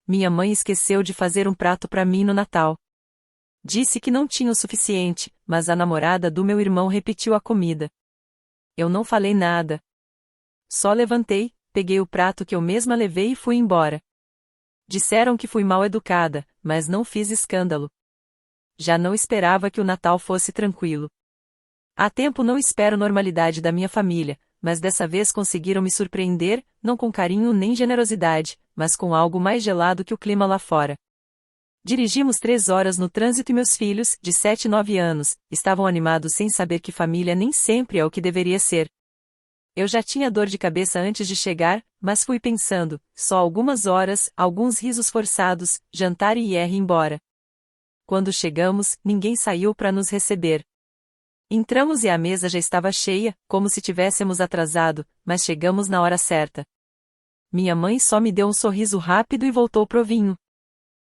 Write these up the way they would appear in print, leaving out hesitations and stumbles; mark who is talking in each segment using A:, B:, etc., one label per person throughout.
A: Minha mãe esqueceu de fazer um prato para mim no Natal. Disse que não tinha o suficiente, mas a namorada do meu irmão repetiu a comida. Eu não falei nada. Só levantei, peguei o prato que eu mesma levei e fui embora. Disseram que fui mal educada, mas não fiz escândalo. Já não esperava que o Natal fosse tranquilo. Há tempo não espero normalidade da minha família, mas dessa vez conseguiram me surpreender, não com carinho nem generosidade, mas com algo mais gelado que o clima lá fora. Dirigimos 3 horas no trânsito e meus filhos, de 7 e 9 anos, estavam animados sem saber que família nem sempre é o que deveria ser. Eu já tinha dor de cabeça antes de chegar, mas fui pensando, só algumas horas, alguns risos forçados, jantar e ir embora. Quando chegamos, ninguém saiu para nos receber. Entramos e a mesa já estava cheia, como se tivéssemos atrasado, mas chegamos na hora certa. Minha mãe só me deu um sorriso rápido e voltou pro vinho.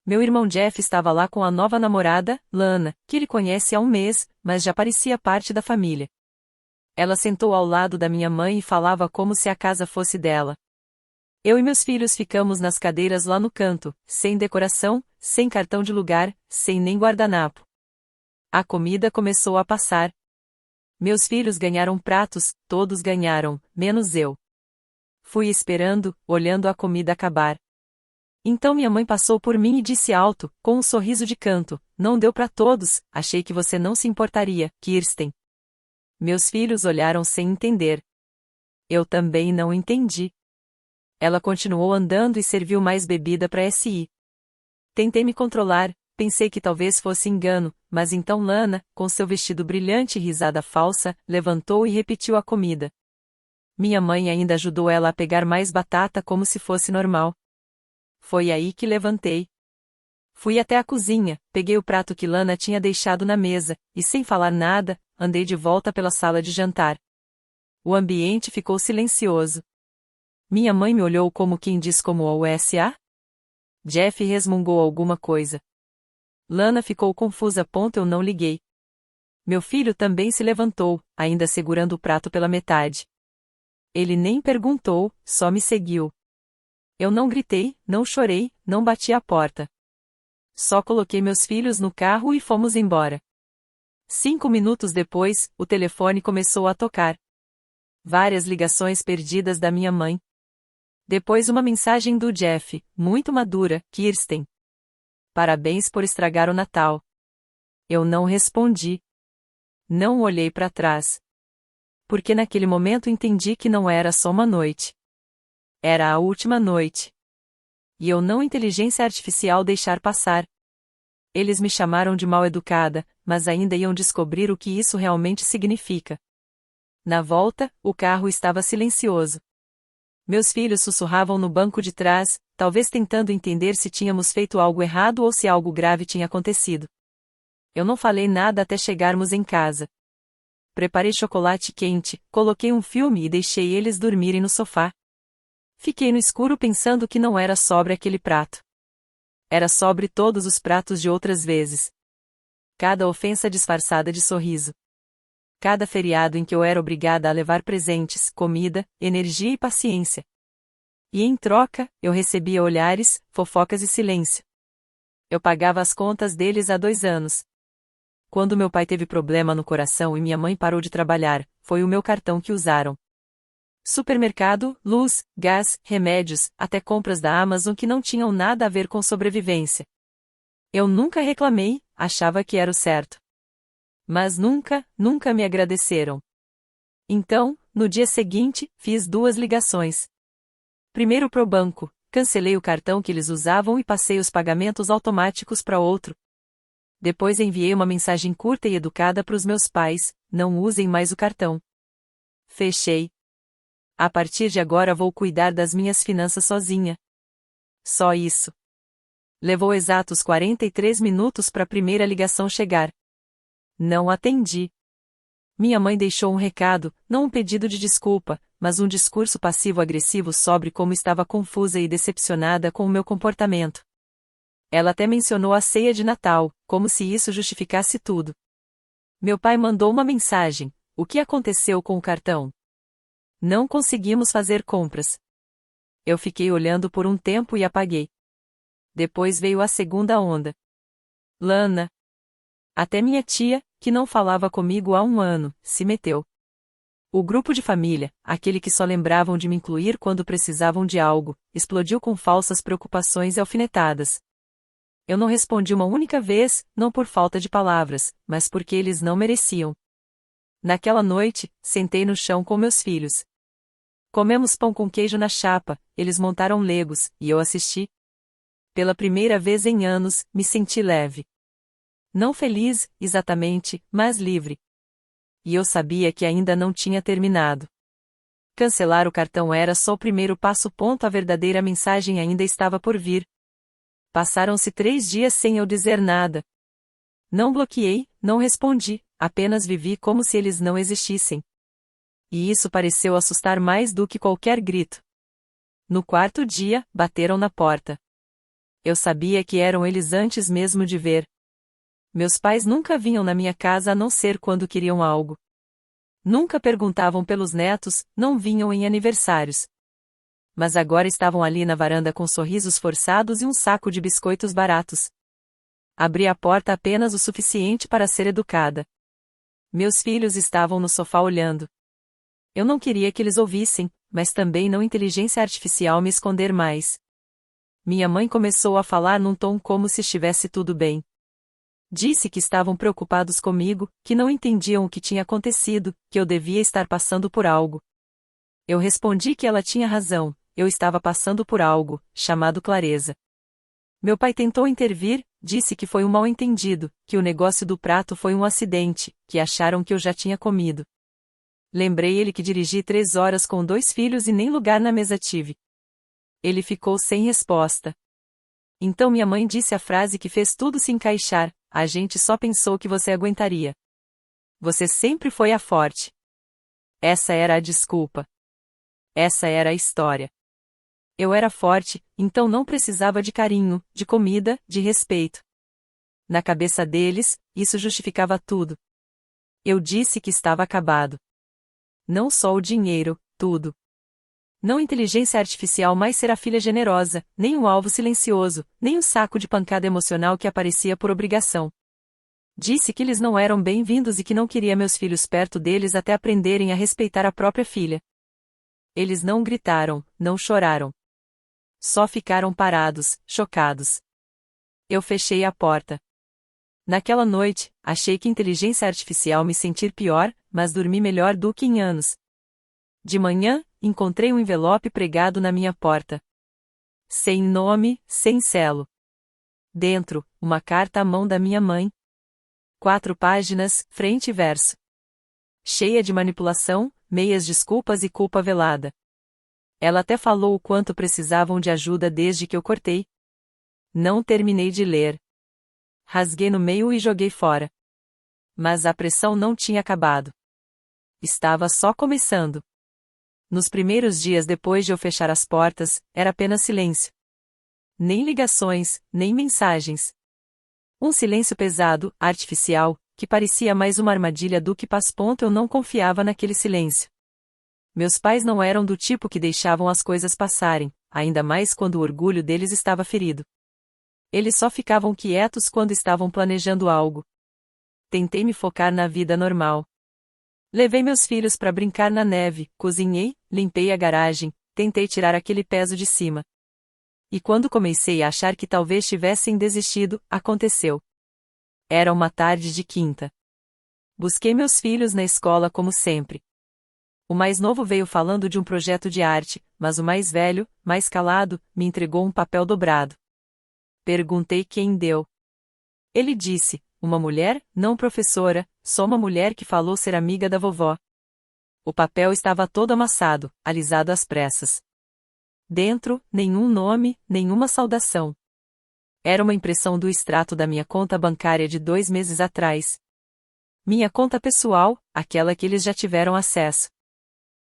A: Meu irmão Jeff estava lá com a nova namorada, Lana, que ele conhece há um mês, mas já parecia parte da família. Ela sentou ao lado da minha mãe e falava como se a casa fosse dela. Eu e meus filhos ficamos nas cadeiras lá no canto, sem decoração, sem cartão de lugar, sem nem guardanapo. A comida começou a passar. Meus filhos ganharam pratos, todos ganharam, menos eu. Fui esperando, olhando a comida acabar. Então minha mãe passou por mim e disse alto, com um sorriso de canto: "Não deu para todos, achei que você não se importaria, Kirsten." Meus filhos olharam sem entender. Eu também não entendi. Ela continuou andando e serviu mais bebida para S.I. Tentei me controlar, pensei que talvez fosse engano, mas então Lana, com seu vestido brilhante e risada falsa, levantou e repetiu a comida. Minha mãe ainda ajudou ela a pegar mais batata como se fosse normal. Foi aí que levantei. Fui até a cozinha, peguei o prato que Lana tinha deixado na mesa, e sem falar nada, andei de volta pela sala de jantar. O ambiente ficou silencioso. Minha mãe me olhou como quem diz como o USA? Jeff resmungou alguma coisa. Lana ficou confusa. Eu não liguei. Meu filho também se levantou, ainda segurando o prato pela metade. Ele nem perguntou, só me seguiu. Eu não gritei, não chorei, não bati a porta. Só coloquei meus filhos no carro e fomos embora. 5 minutos depois, o telefone começou a tocar. Várias ligações perdidas da minha mãe. Depois uma mensagem do Jeff, muito madura: "Kirsten. Parabéns por estragar o Natal." Eu não respondi. Não olhei para trás. Porque naquele momento entendi que não era só uma noite. Era a última noite. E eu não inteligência artificial deixar passar. Eles me chamaram de mal educada, mas ainda iam descobrir o que isso realmente significa. Na volta, o carro estava silencioso. Meus filhos sussurravam no banco de trás, talvez tentando entender se tínhamos feito algo errado ou se algo grave tinha acontecido. Eu não falei nada até chegarmos em casa. Preparei chocolate quente, coloquei um filme e deixei eles dormirem no sofá. Fiquei no escuro pensando que não era sobre aquele prato. Era sobre todos os pratos de outras vezes. Cada ofensa disfarçada de sorriso. Cada feriado em que eu era obrigada a levar presentes, comida, energia e paciência. E em troca, eu recebia olhares, fofocas e silêncio. Eu pagava as contas deles há 2 anos. Quando meu pai teve problema no coração e minha mãe parou de trabalhar, foi o meu cartão que usaram. Supermercado, luz, gás, remédios, até compras da Amazon que não tinham nada a ver com sobrevivência. Eu nunca reclamei, achava que era o certo. Mas nunca, nunca me agradeceram. Então, no dia seguinte, fiz 2 ligações. Primeiro pro banco, cancelei o cartão que eles usavam e passei os pagamentos automáticos para outro. Depois enviei uma mensagem curta e educada para os meus pais: "Não usem mais o cartão." Fechei. A partir de agora vou cuidar das minhas finanças sozinha. Só isso. Levou exatos 43 minutos para a primeira ligação chegar. Não atendi. Minha mãe deixou um recado, não um pedido de desculpa, mas um discurso passivo-agressivo sobre como estava confusa e decepcionada com o meu comportamento. Ela até mencionou a ceia de Natal, como se isso justificasse tudo. Meu pai mandou uma mensagem: "O que aconteceu com o cartão? Não conseguimos fazer compras." Eu fiquei olhando por um tempo e apaguei. Depois veio a segunda onda. Lana. Até minha tia, que não falava comigo há um ano, se meteu. O grupo de família, aquele que só lembravam de me incluir quando precisavam de algo, explodiu com falsas preocupações e alfinetadas. Eu não respondi uma única vez, não por falta de palavras, mas porque eles não mereciam. Naquela noite, sentei no chão com meus filhos. Comemos pão com queijo na chapa, eles montaram legos, e eu assisti. Pela primeira vez em anos, me senti leve. Não feliz, exatamente, mas livre. E eu sabia que ainda não tinha terminado. Cancelar o cartão era só o primeiro passo. A verdadeira mensagem ainda estava por vir. Passaram-se 3 dias sem eu dizer nada. Não bloqueei, não respondi, apenas vivi como se eles não existissem. E isso pareceu assustar mais do que qualquer grito. No 4º dia, bateram na porta. Eu sabia que eram eles antes mesmo de ver. Meus pais nunca vinham na minha casa a não ser quando queriam algo. Nunca perguntavam pelos netos, não vinham em aniversários. Mas agora estavam ali na varanda com sorrisos forçados e um saco de biscoitos baratos. Abri a porta apenas o suficiente para ser educada. Meus filhos estavam no sofá olhando. Eu não queria que eles ouvissem, mas também não inteligência artificial me esconder mais. Minha mãe começou a falar num tom como se estivesse tudo bem. Disse que estavam preocupados comigo, que não entendiam o que tinha acontecido, que eu devia estar passando por algo. Eu respondi que ela tinha razão, eu estava passando por algo, chamado clareza. Meu pai tentou intervir, disse que foi um mal-entendido, que o negócio do prato foi um acidente, que acharam que eu já tinha comido. Lembrei ele que dirigi 3 horas com 2 filhos e nem lugar na mesa tive. Ele ficou sem resposta. Então minha mãe disse a frase que fez tudo se encaixar: a gente só pensou que você aguentaria. Você sempre foi a forte. Essa era a desculpa. Essa era a história. Eu era forte, então não precisava de carinho, de comida, de respeito. Na cabeça deles, isso justificava tudo. Eu disse que estava acabado. Não só o dinheiro, tudo. Não inteligência artificial mais ser a filha generosa, nem um alvo silencioso, nem um saco de pancada emocional que aparecia por obrigação. Disse que eles não eram bem-vindos e que não queria meus filhos perto deles até aprenderem a respeitar a própria filha. Eles não gritaram, não choraram. Só ficaram parados, chocados. Eu fechei a porta. Naquela noite, achei que inteligência artificial me sentir pior, mas dormi melhor do que em anos. De manhã, encontrei um envelope pregado na minha porta. Sem nome, sem selo. Dentro, uma carta à mão da minha mãe. 4 páginas, frente e verso. Cheia de manipulação, meias desculpas e culpa velada. Ela até falou o quanto precisavam de ajuda desde que eu cortei. Não terminei de ler. Rasguei no meio e joguei fora. Mas a pressão não tinha acabado. Estava só começando. Nos primeiros dias depois de eu fechar as portas, era apenas silêncio. Nem ligações, nem mensagens. Um silêncio pesado, artificial, que parecia mais uma armadilha do que paz. Eu não confiava naquele silêncio. Meus pais não eram do tipo que deixavam as coisas passarem, ainda mais quando o orgulho deles estava ferido. Eles só ficavam quietos quando estavam planejando algo. Tentei me focar na vida normal. Levei meus filhos para brincar na neve, cozinhei, limpei a garagem, tentei tirar aquele peso de cima. E quando comecei a achar que talvez tivessem desistido, aconteceu. Era uma tarde de quinta. Busquei meus filhos na escola como sempre. O mais novo veio falando de um projeto de arte, mas o mais velho, mais calado, me entregou um papel dobrado. Perguntei quem deu. Ele disse: uma mulher, não professora, só uma mulher que falou ser amiga da vovó. O papel estava todo amassado, alisado às pressas. Dentro, nenhum nome, nenhuma saudação. Era uma impressão do extrato da minha conta bancária de 2 meses atrás. Minha conta pessoal, aquela que eles já tiveram acesso.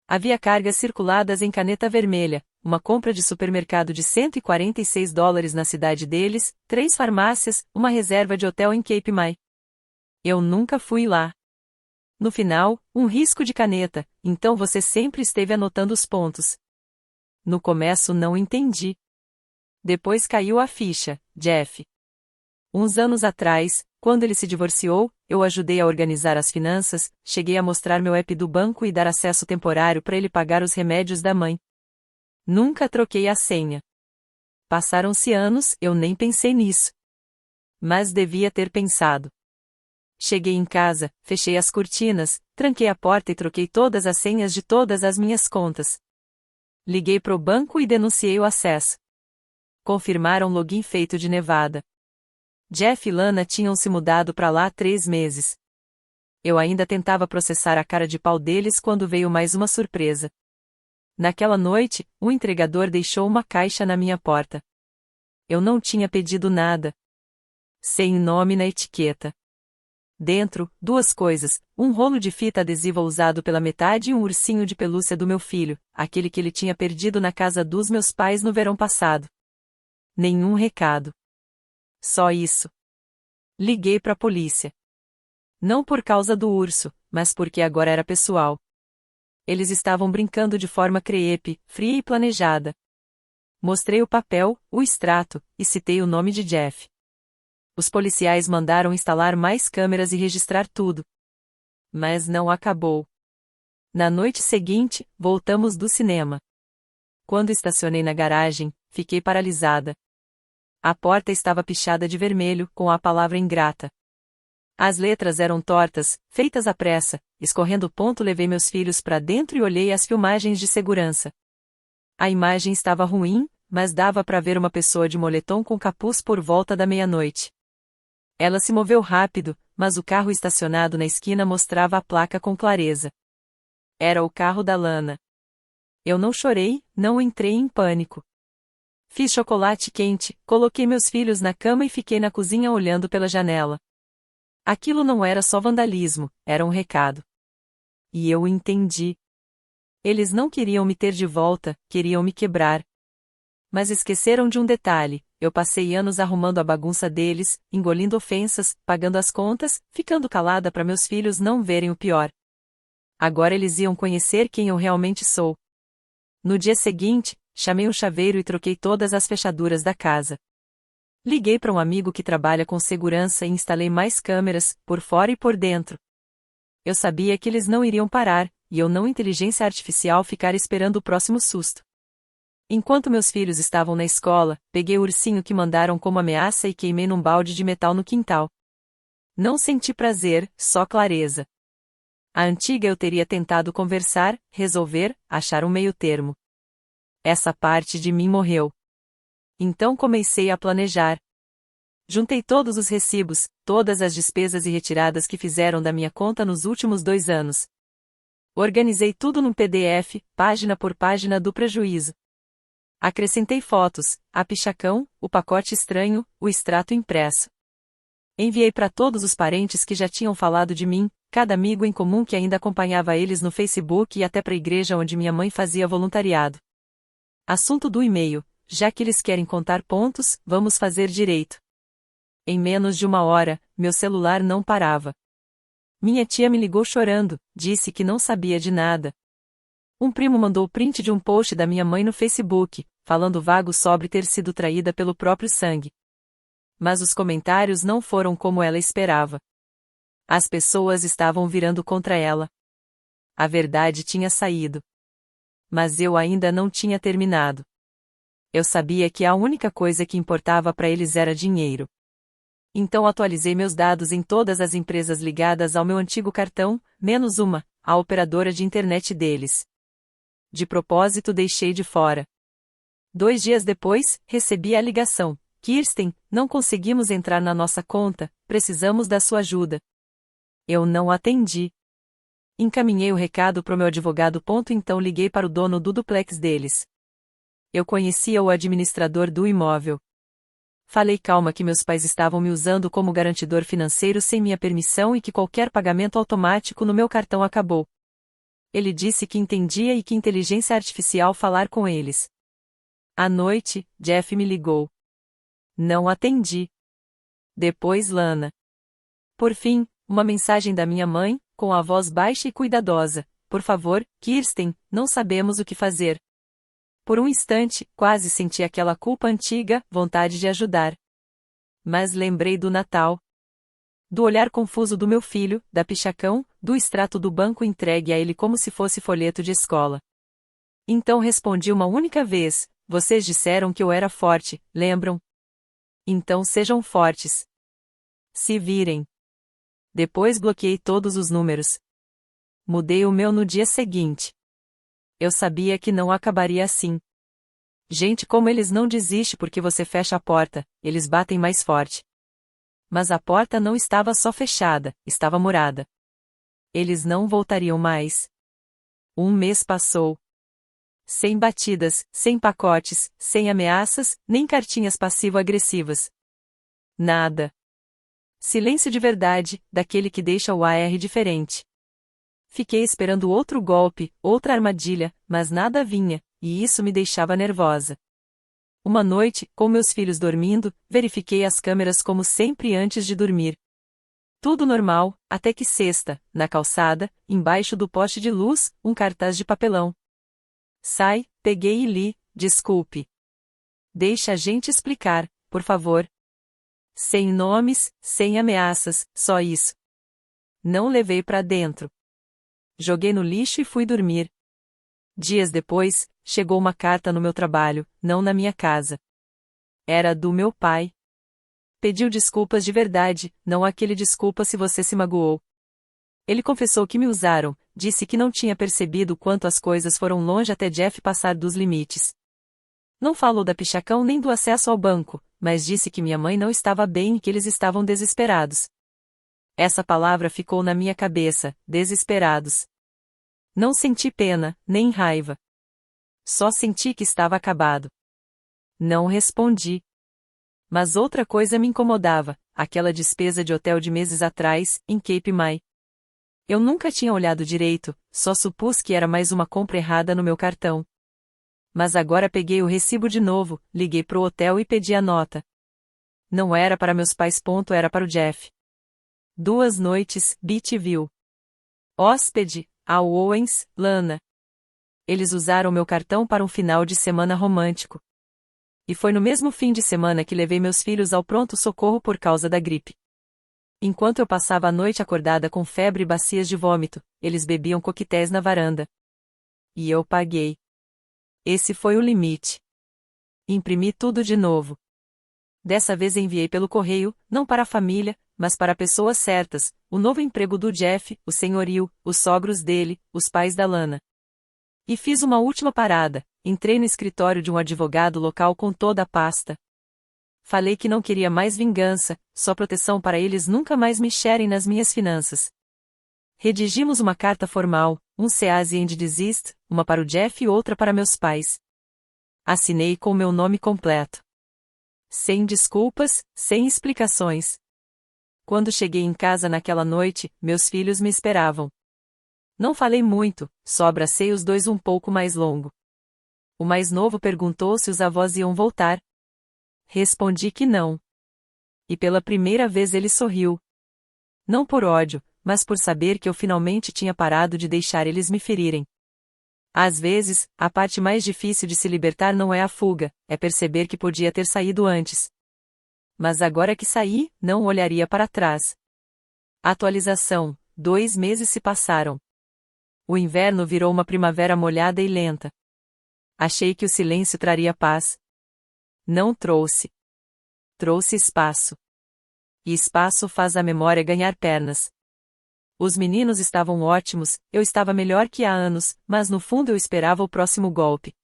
A: Havia cargas circuladas em caneta vermelha, uma compra de supermercado de $146 na cidade deles, 3 farmácias, uma reserva de hotel em Cape May. Eu nunca fui lá. No final, um risco de caneta, então você sempre esteve anotando os pontos. No começo não entendi. Depois caiu a ficha, Jeff. Uns anos atrás, quando ele se divorciou, eu ajudei a organizar as finanças, cheguei a mostrar meu app do banco e dar acesso temporário para ele pagar os remédios da mãe. Nunca troquei a senha. Passaram-se anos, eu nem pensei nisso. Mas devia ter pensado. Cheguei em casa, fechei as cortinas, tranquei a porta e troquei todas as senhas de todas as minhas contas. Liguei pro banco e denunciei o acesso. Confirmaram login feito de Nevada. Jeff e Lana tinham se mudado para lá há 3 meses. Eu ainda tentava processar a cara de pau deles quando veio mais uma surpresa. Naquela noite, o entregador deixou uma caixa na minha porta. Eu não tinha pedido nada. Sem nome na etiqueta. Dentro, 2 coisas, um rolo de fita adesiva usado pela metade e um ursinho de pelúcia do meu filho, aquele que ele tinha perdido na casa dos meus pais no verão passado. Nenhum recado. Só isso. Liguei para a polícia. Não por causa do urso, mas porque agora era pessoal. Eles estavam brincando de forma creepy, fria e planejada. Mostrei o papel, o extrato, e citei o nome de Jeff. Os policiais mandaram instalar mais câmeras e registrar tudo. Mas não acabou. Na noite seguinte, voltamos do cinema. Quando estacionei na garagem, fiquei paralisada. A porta estava pichada de vermelho, com a palavra ingrata. As letras eram tortas, feitas à pressa, escorrendo ponto. Levei meus filhos para dentro e olhei as filmagens de segurança. A imagem estava ruim, mas dava para ver uma pessoa de moletom com capuz por volta da meia-noite. Ela se moveu rápido, mas o carro estacionado na esquina mostrava a placa com clareza. Era o carro da Lana. Eu não chorei, não entrei em pânico. Fiz chocolate quente, coloquei meus filhos na cama e fiquei na cozinha olhando pela janela. Aquilo não era só vandalismo, era um recado. E eu entendi. Eles não queriam me ter de volta, queriam me quebrar. Mas esqueceram de um detalhe: eu passei anos arrumando a bagunça deles, engolindo ofensas, pagando as contas, ficando calada para meus filhos não verem o pior. Agora eles iam conhecer quem eu realmente sou. No dia seguinte, chamei um chaveiro e troquei todas as fechaduras da casa. Liguei para um amigo que trabalha com segurança e instalei mais câmeras, por fora e por dentro. Eu sabia que eles não iriam parar, e eu não inteligência artificial ficar esperando o próximo susto. Enquanto meus filhos estavam na escola, peguei o ursinho que mandaram como ameaça e queimei num balde de metal no quintal. Não senti prazer, só clareza. A antiga eu teria tentado conversar, resolver, achar um meio-termo. Essa parte de mim morreu. Então comecei a planejar. Juntei todos os recibos, todas as despesas e retiradas que fizeram da minha conta nos últimos 2 anos. Organizei tudo num PDF, página por página do prejuízo. Acrescentei fotos, a pichacão, o pacote estranho, o extrato impresso. Enviei para todos os parentes que já tinham falado de mim, cada amigo em comum que ainda acompanhava eles no Facebook e até para a igreja onde minha mãe fazia voluntariado. Assunto do e-mail: já que eles querem contar pontos, vamos fazer direito. Em menos de 1 hora, meu celular não parava. Minha tia me ligou chorando, disse que não sabia de nada. Um primo mandou o print de um post da minha mãe no Facebook, falando vago sobre ter sido traída pelo próprio sangue. Mas os comentários não foram como ela esperava. As pessoas estavam virando contra ela. A verdade tinha saído. Mas eu ainda não tinha terminado. Eu sabia que a única coisa que importava para eles era dinheiro. Então atualizei meus dados em todas as empresas ligadas ao meu antigo cartão, menos uma, a operadora de internet deles. De propósito deixei de fora. 2 dias depois, recebi a ligação: Kirsten, não conseguimos entrar na nossa conta, precisamos da sua ajuda. Eu não atendi. Encaminhei o recado pro meu advogado. Então liguei para o dono do duplex deles. Eu conhecia o administrador do imóvel. Falei calma que meus pais estavam me usando como garantidor financeiro sem minha permissão e que qualquer pagamento automático no meu cartão acabou. Ele disse que entendia e que inteligência artificial falar com eles. À noite, Jeff me ligou. Não atendi. Depois Lana. Por fim, uma mensagem da minha mãe, com a voz baixa e cuidadosa: por favor, Kirsten, não sabemos o que fazer. Por um instante, quase senti aquela culpa antiga, vontade de ajudar. Mas lembrei do Natal. Do olhar confuso do meu filho, da pichacão, do extrato do banco entregue a ele como se fosse folheto de escola. Então respondi uma única vez: vocês disseram que eu era forte, lembram? Então sejam fortes. Se virem. Depois bloqueei todos os números. Mudei o meu no dia seguinte. Eu sabia que não acabaria assim. Gente como eles não desiste porque você fecha a porta, eles batem mais forte. Mas a porta não estava só fechada, estava murada. Eles não voltariam mais. Um mês passou. Sem batidas, sem pacotes, sem ameaças, nem cartinhas passivo-agressivas. Nada. Silêncio de verdade, daquele que deixa o ar diferente. Fiquei esperando outro golpe, outra armadilha, mas nada vinha, e isso me deixava nervosa. Uma noite, com meus filhos dormindo, verifiquei as câmeras como sempre antes de dormir. Tudo normal, até que sexta, na calçada, embaixo do poste de luz, um cartaz de papelão. Sai, peguei e li: desculpe. Deixa a gente explicar, por favor. Sem nomes, sem ameaças, só isso. Não levei pra dentro. Joguei no lixo e fui dormir. Dias depois, chegou uma carta no meu trabalho, não na minha casa. Era do meu pai. Pediu desculpas de verdade, não aquele desculpa se você se magoou. Ele confessou que me usaram, disse que não tinha percebido quanto as coisas foram longe até Jeff passar dos limites. Não falou da pichacão nem do acesso ao banco, mas disse que minha mãe não estava bem e que eles estavam desesperados. Essa palavra ficou na minha cabeça: desesperados. Não senti pena, nem raiva. Só senti que estava acabado. Não respondi. Mas outra coisa me incomodava: aquela despesa de hotel de meses atrás, em Cape May. Eu nunca tinha olhado direito, só supus que era mais uma compra errada no meu cartão. Mas agora peguei o recibo de novo, liguei pro hotel e pedi a nota. Não era para meus pais. Era para o Jeff. 2 noites, Beachview. Hóspede, Al Owens, Lana. Eles usaram meu cartão para um final de semana romântico. E foi no mesmo fim de semana que levei meus filhos ao pronto-socorro por causa da gripe. Enquanto eu passava a noite acordada com febre e bacias de vômito, eles bebiam coquetéis na varanda. E eu paguei. Esse foi o limite. Imprimi tudo de novo. Dessa vez enviei pelo correio, não para a família, mas para pessoas certas: o novo emprego do Jeff, o senhorio, os sogros dele, os pais da Lana. E fiz uma última parada, entrei no escritório de um advogado local com toda a pasta. Falei que não queria mais vingança, só proteção para eles nunca mais mexerem nas minhas finanças. Redigimos uma carta formal, um cease and desist, uma para o Jeff e outra para meus pais. Assinei com meu nome completo. Sem desculpas, sem explicações. Quando cheguei em casa naquela noite, meus filhos me esperavam. Não falei muito, só abracei os dois um pouco mais longo. O mais novo perguntou se os avós iam voltar. Respondi que não. E pela primeira vez ele sorriu. Não por ódio, mas por saber que eu finalmente tinha parado de deixar eles me ferirem. Às vezes, a parte mais difícil de se libertar não é a fuga, é perceber que podia ter saído antes. Mas agora que saí, não olharia para trás. Atualização: 2 meses se passaram. O inverno virou uma primavera molhada e lenta. Achei que o silêncio traria paz. Não trouxe. Trouxe espaço. E espaço faz a memória ganhar pernas. Os meninos estavam ótimos, eu estava melhor que há anos, mas no fundo eu esperava o próximo golpe.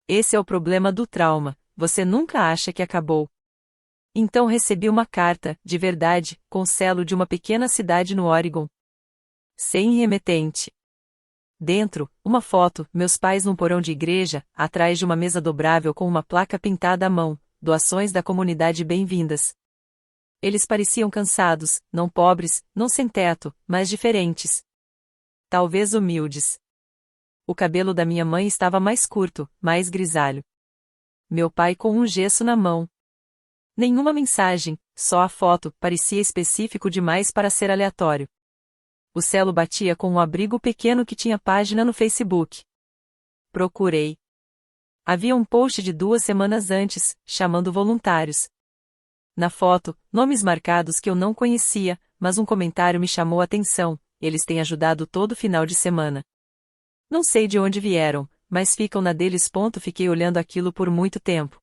A: Esse é o problema do trauma: você nunca acha que acabou. Então recebi uma carta, de verdade, com selo de uma pequena cidade no Oregon. Sem remetente. Dentro, uma foto: meus pais num porão de igreja, atrás de uma mesa dobrável com uma placa pintada à mão: doações da comunidade bem-vindas. Eles pareciam cansados, não pobres, não sem teto, mas diferentes. Talvez humildes. O cabelo da minha mãe estava mais curto, mais grisalho. Meu pai com um gesso na mão. Nenhuma mensagem, só a foto, parecia específico demais para ser aleatório. O selo batia com um abrigo pequeno que tinha página no Facebook. Procurei. Havia um post de 2 semanas antes, chamando voluntários. Na foto, nomes marcados que eu não conhecia, mas um comentário me chamou a atenção: eles têm ajudado todo final de semana. Não sei de onde vieram, mas ficam na deles. Fiquei olhando aquilo por muito tempo.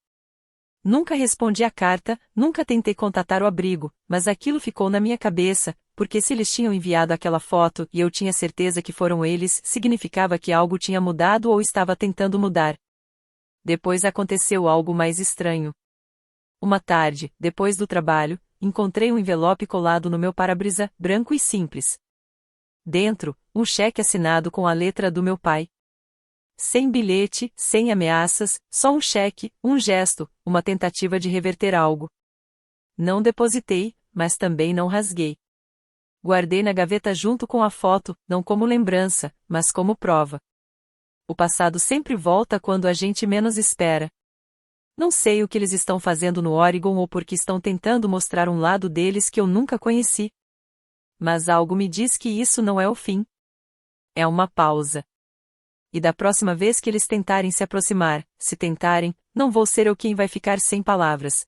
A: Nunca respondi a carta, nunca tentei contatar o abrigo, mas aquilo ficou na minha cabeça, porque se eles tinham enviado aquela foto e eu tinha certeza que foram eles, significava que algo tinha mudado ou estava tentando mudar. Depois aconteceu algo mais estranho. Uma tarde, depois do trabalho, encontrei um envelope colado no meu para-brisa, branco e simples. Dentro, um cheque assinado com a letra do meu pai. Sem bilhete, sem ameaças, só um cheque, um gesto, uma tentativa de reverter algo. Não depositei, mas também não rasguei. Guardei na gaveta junto com a foto, não como lembrança, mas como prova. O passado sempre volta quando a gente menos espera. Não sei o que eles estão fazendo no Oregon ou porque estão tentando mostrar um lado deles que eu nunca conheci. Mas algo me diz que isso não é o fim. É uma pausa. E da próxima vez que eles tentarem se aproximar, se tentarem, não vou ser eu quem vai ficar sem palavras.